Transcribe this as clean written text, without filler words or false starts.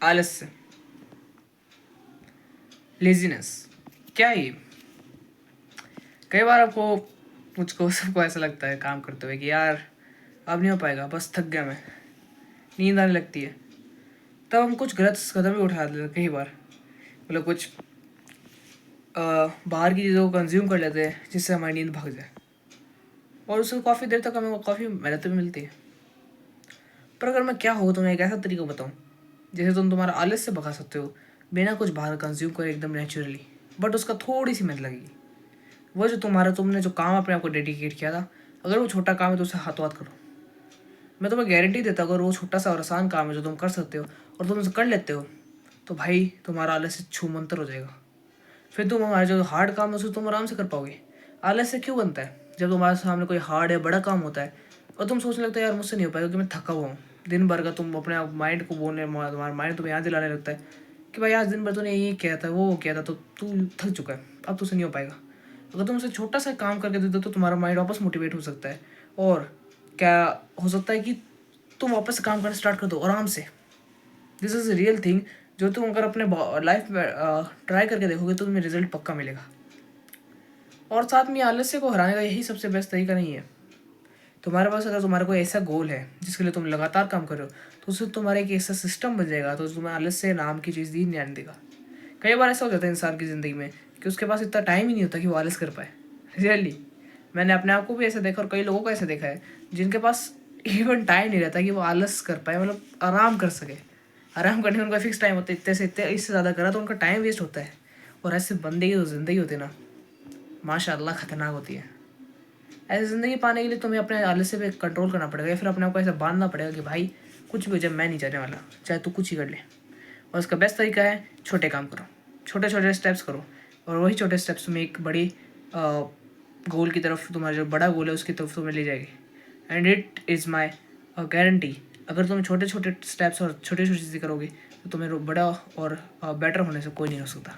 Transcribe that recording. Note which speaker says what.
Speaker 1: आलस्य, लेजीनेस, क्या ये? कई बार आपको, मुझको, सबको ऐसा लगता है काम करते हुए कि यार अब नहीं हो पाएगा, बस थक गया मैं, नींद आने लगती है। तब हम कुछ गलत कदम भी उठा लेते हैं कई बार, मतलब कुछ बाहर की चीज़ों को कंज्यूम कर लेते हैं जिससे हमारी नींद भाग जाए, और उससे काफ़ी देर तक हमें काफ़ी मेहनत भी मिलती है। पर अगर मैं क्या हो तुम्हें एक ऐसा तरीका बताऊँ जैसे तुम तुम्हारा आलस्य भगा सकते हो बिना कुछ बाहर कंज्यूम करे, एकदम नेचुरली, बट उसका थोड़ी सी मेहनत लगेगी। वो जो तुमने जो काम अपने आप को डेडिकेट किया था, अगर वो छोटा काम है तो उसे हाथों हाथ करो। मैं तुम्हें गारंटी देता हूँ अगर वो छोटा सा और आसान काम है जो तुम कर सकते हो और तुम उसे कर लेते हो, तो भाई तुम्हारा आलस्य छू मंतर हो जाएगा। फिर तुम हमारे जो हार्ड काम है उसे तुम आराम से कर पाओगे। आलस्य क्यों बनता है? जब तुम्हारे सामने कोई हार्ड या बड़ा काम होता है और तुम सोचने लगता है यार मुझसे नहीं हो पाएगा क्योंकि मैं थका हुआ हूँ। दिन भर का तुम अपने माइंड को बोलने, तुम्हारा माइंड तुम्हें याद दिलाने लगता है कि भाई आज दिन भर तूने ये किया था, वो किया था, तो तू थक चुका है, अब तुझसे नहीं हो पाएगा। अगर तुम उसे छोटा सा काम करके दे दो तो तुम्हारा माइंड वापस मोटिवेट हो सकता है, और क्या हो सकता है कि तुम वापस से काम करना स्टार्ट कर दो आराम से। दिस इज़ रियल थिंग, जो तुम अगर अपने लाइफ में ट्राई करके देखोगे तो तुम्हें रिजल्ट पक्का मिलेगा। और साथ में आलस्य को हराने का यही सबसे बेस्ट तरीका नहीं है। तुम्हारे पास अगर तुम्हारा कोई ऐसा गोल है जिसके लिए तुम लगातार काम कर रहे हो, तो उससे तुम्हारा एक ऐसा सिस्टम बन जाएगा तो तुम्हें आलस्य नाम की चीज़ दी नहीं आने देगा। कई बार ऐसा हो जाता है इंसान की ज़िंदगी में कि उसके पास इतना टाइम ही नहीं होता कि वो आलस कर पाए। रियली, मैंने अपने आप को भी ऐसा देखा और कई लोगों को ऐसा देखा है जिनके पास इवन टाइम नहीं रहता कि वो आलस कर पाए, मतलब आराम कर सके। आराम करने में उनका फिक्स टाइम होता है, इतने से इतने, इससे ज़्यादा करा तो उनका टाइम वेस्ट होता है। और ऐसे बंदे की जो ज़िंदगी होती है ना, माशाअल्लाह ख़तरनाक होती है। ऐसी ज़िंदगी पाने के लिए तुम्हें अपने आलस्य पे कंट्रोल करना पड़ेगा, या फिर अपने आप को ऐसा बांधना पड़ेगा कि भाई कुछ भी हो जाए मैं नहीं जाने वाला, चाहे तू कुछ ही कर ले। और उसका बेस्ट तरीका है छोटे काम करो, छोटे छोटे स्टेप्स करो, और वही छोटे स्टेप्स तुम्हें एक बड़ी गोल की तरफ, तुम्हारा जो बड़ा गोल है उसकी तरफ तुम्हें ले जाएगी। And it is my guarantee, अगर तुम छोटे छोटे स्टेप्स और छोटी छोटी चीज़ें करोगे तो तुम्हें बड़ा और बेटर होने से कोई नहीं हो सकता।